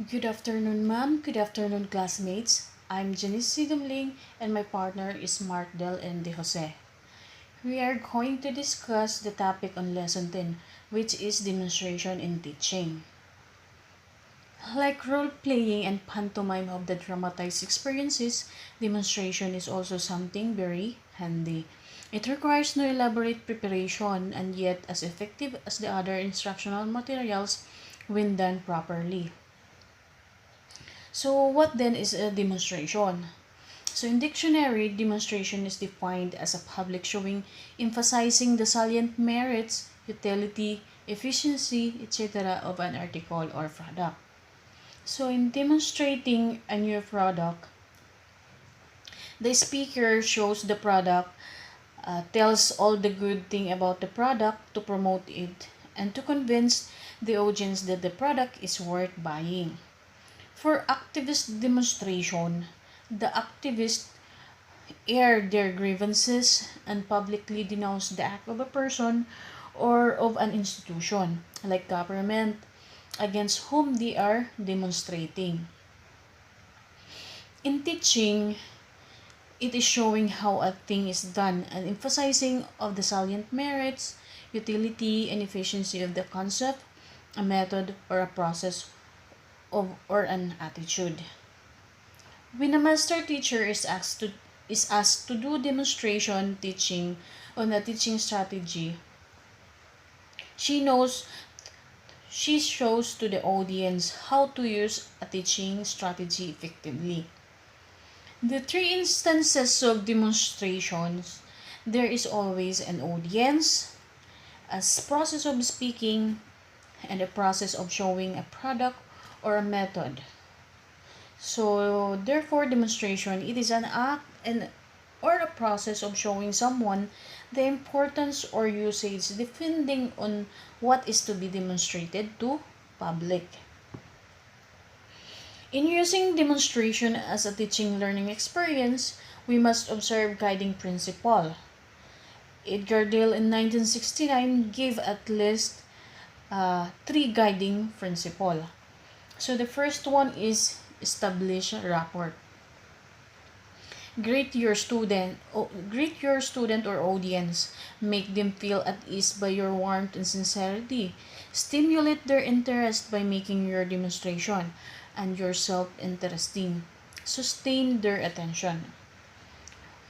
Good afternoon, ma'am. Good afternoon, classmates. I'm Janice Sidumling, and my partner is Mark Del and De Jose. We are going to discuss the topic on Lesson 10, which is demonstration in teaching. Like role playing and pantomime of the dramatized experiences, demonstration is also something very handy. It requires no elaborate preparation and yet as effective as the other instructional materials when done properly. So, what then is a demonstration? So, in dictionary, demonstration is defined as a public showing emphasizing the salient merits, utility, efficiency, etc. of an article or product. So, in demonstrating a new product, the speaker shows the product, tells all the good thing about the product to promote it, and to convince the audience that the product is worth buying. For activist demonstration, the activists air their grievances and publicly denounce the act of a person or of an institution, like government, against whom they are demonstrating. In teaching, it is showing how a thing is done and emphasizing of the salient merits, utility, and efficiency of the concept, a method, or a process of or an attitude. When a master teacher is asked to do demonstration teaching on a teaching strategy, she knows she shows to the audience how to use a teaching strategy effectively. The three instances of demonstrations, there is always an audience, a process of speaking, and a process of showing a product or a method. So, therefore, demonstration, it is an act and or a process of showing someone the importance or usage depending on what is to be demonstrated to public. In using demonstration as a teaching learning experience, we must observe guiding principle. Edgar Dale in 1969 gave at least three guiding principle. So the first one is establish rapport. Greet your student or audience. Make them feel at ease by your warmth and sincerity. Stimulate their interest by making your demonstration and yourself interesting. Sustain their attention.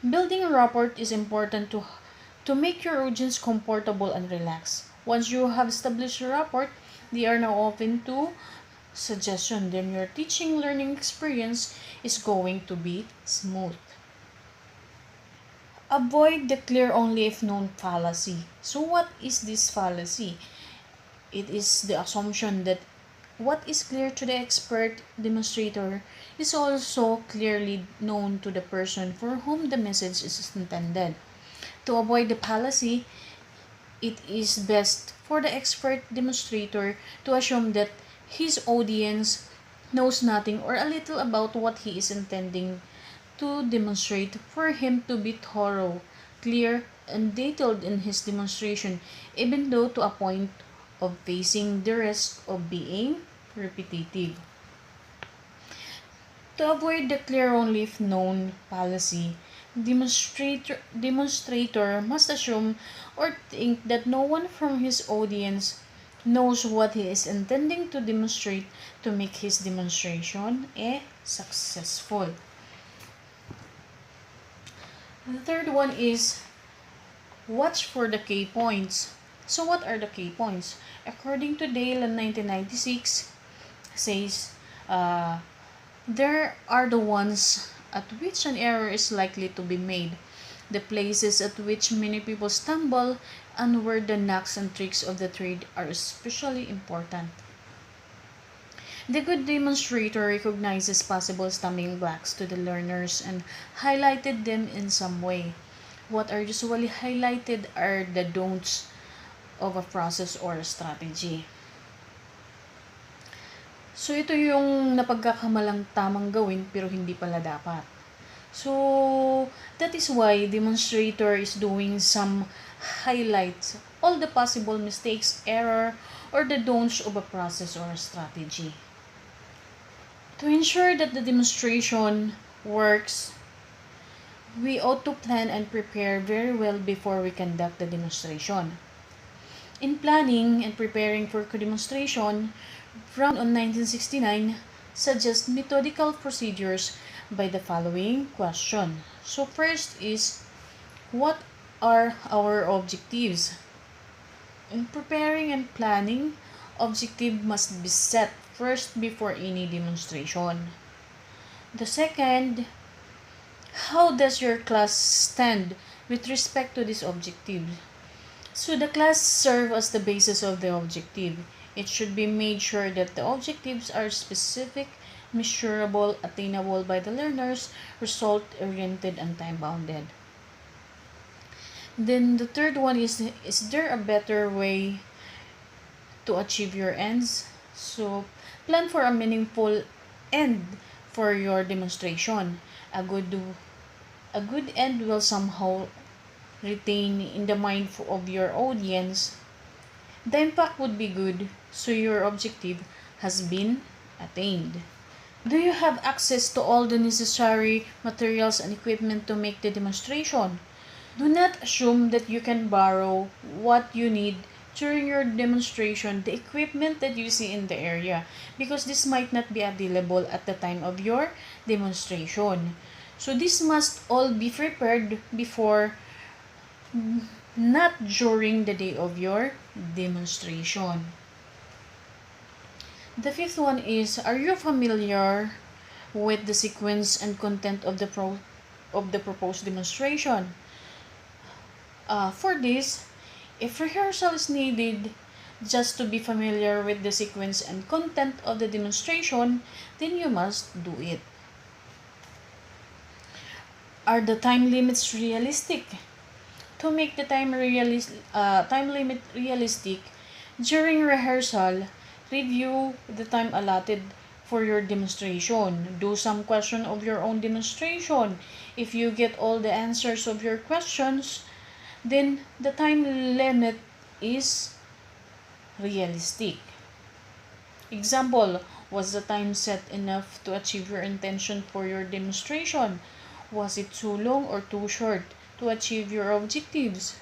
Building a rapport is important to make your audience comfortable and relaxed. Once you have established a rapport, they are now open to suggestion. Then your teaching learning experience is going to be smooth. Avoid the clear only if known fallacy. So what is this fallacy? It is the assumption that what is clear to the expert demonstrator is also clearly known to the person for whom the message is intended. To avoid the fallacy, it is best for the expert demonstrator to assume that his audience knows nothing or a little about what he is intending to demonstrate, for him to be thorough, clear, and detailed in his demonstration, even though to a point of facing the risk of being repetitive. To avoid the clear only if known fallacy, demonstrator must assume or think that no one from his audience knows what he is intending to demonstrate to make his demonstration successful. The third one is watch for the key points. So what are the key points? According to Dale in 1996, says there are the ones at which an error is likely to be made, the places at which many people stumble, and where the knocks and tricks of the trade are especially important. The good demonstrator recognizes possible stumbling blocks to the learners and highlighted them in some way. What are usually highlighted are the don'ts of a process or a strategy. So, ito yung napagkakamalang tamang gawin pero hindi pala dapat. So, that is why demonstrator is doing some highlights, all the possible mistakes, error, or the don'ts of a process or a strategy. To ensure that the demonstration works, we ought to plan and prepare very well before we conduct the demonstration. In planning and preparing for demonstration, Brown on 1969 suggests methodical procedures by the following question. So first is, what are our objectives? In preparing and planning, objective must be set first before any demonstration. The second, how does your class stand with respect to this objective? So the class serve as the basis of the objective. It should be made sure that the objectives are specific, measurable, attainable by the learners, result-oriented, and time-bounded. Then the third one is there a better way to achieve your ends? So plan for a meaningful end for your demonstration. A good end will somehow retain in the mind of your audience. The impact would be good, so your objective has been attained. Do you have access to all the necessary materials and equipment to make the demonstration? Do not assume that you can borrow what you need during your demonstration, the equipment that you see in the area, because this might not be available at the time of your demonstration. So this must all be prepared before, not during the day of your demonstration. The fifth one is, are you familiar with the sequence and content of the proposed demonstration? For this, if rehearsal is needed just to be familiar with the sequence and content of the demonstration, then you must do it. Are the time limits realistic? To make the time limit realistic, during rehearsal, review the time allotted for your demonstration. Do some question of your own demonstration. If you get all the answers of your questions, then the time limit is realistic. Example, was the time set enough to achieve your intention for your demonstration? Was it too long or too short to achieve your objectives?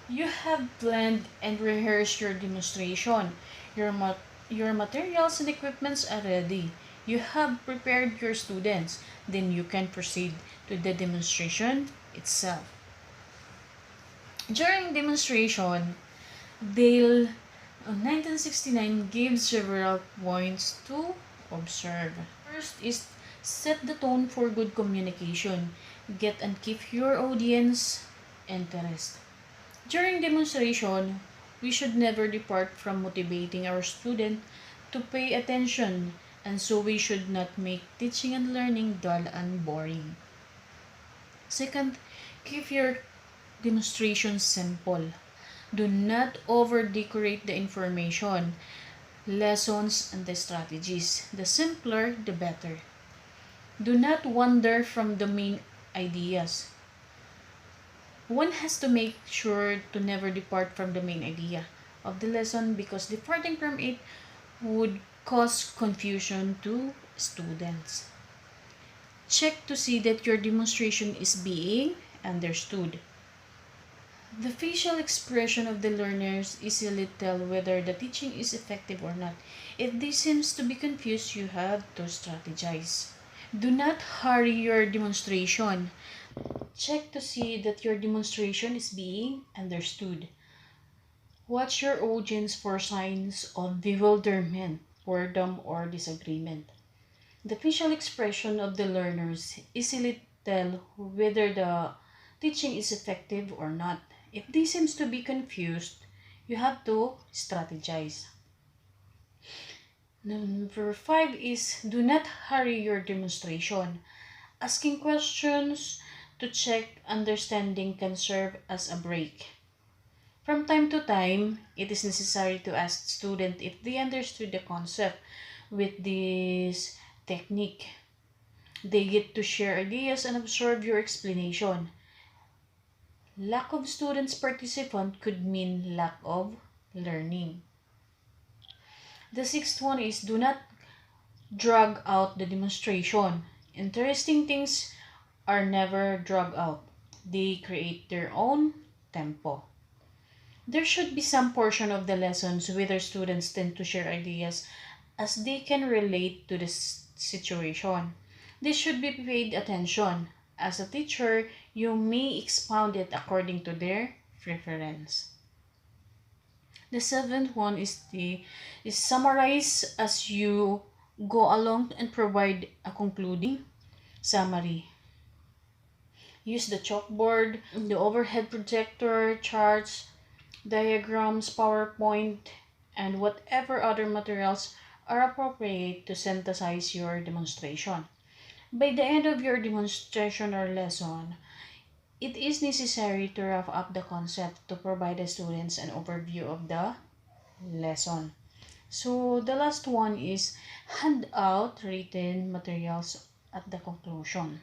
You have planned and rehearsed your demonstration. Your materials and equipments are ready. You have prepared your students. Then you can proceed to the demonstration itself. During demonstration, Dale, 1969, gave several points to observe. First is, set the tone for good communication. Get and keep your audience interest. During demonstration, we should never depart from motivating our student to pay attention, and so we should not make teaching and learning dull and boring. Second, keep your demonstration simple. Do not over-decorate the information, lessons, and the strategies. The simpler, the better. Do not wander from the main ideas. One has to make sure to never depart from the main idea of the lesson, because departing from it would cause confusion to students. Check to see that your demonstration is being understood. The facial expression of the learners easily tell whether the teaching is effective or not. If they seems to be confused, you have to strategize. Do not hurry your demonstration. Check to see that your demonstration is being understood. Watch your audience for signs of bewilderment, boredom, or disagreement. The facial expression of the learners easily tell whether the teaching is effective or not. If they seem to be confused, you have to strategize. Number 5 is, do not hurry your demonstration. Asking questions to check understanding can serve as a break. From time to time, it is necessary to ask students if they understood the concept. With this technique, they get to share ideas and observe your explanation. Lack of students participant could mean lack of learning. The sixth one is, do not drag out the demonstration. Interesting things are never drag out. They create their own tempo. There should be some portion of the lessons where students tend to share ideas as they can relate to this situation. This should be paid attention. As a teacher, you may expound it according to their preference. The seventh one is summarize as you go along and provide a concluding summary. Use the chalkboard, the overhead projector, charts, diagrams, PowerPoint, and whatever other materials are appropriate to synthesize your demonstration. By the end of your demonstration or lesson, it is necessary to wrap up the concept to provide the students an overview of the lesson. So the last one is hand out written materials at the conclusion.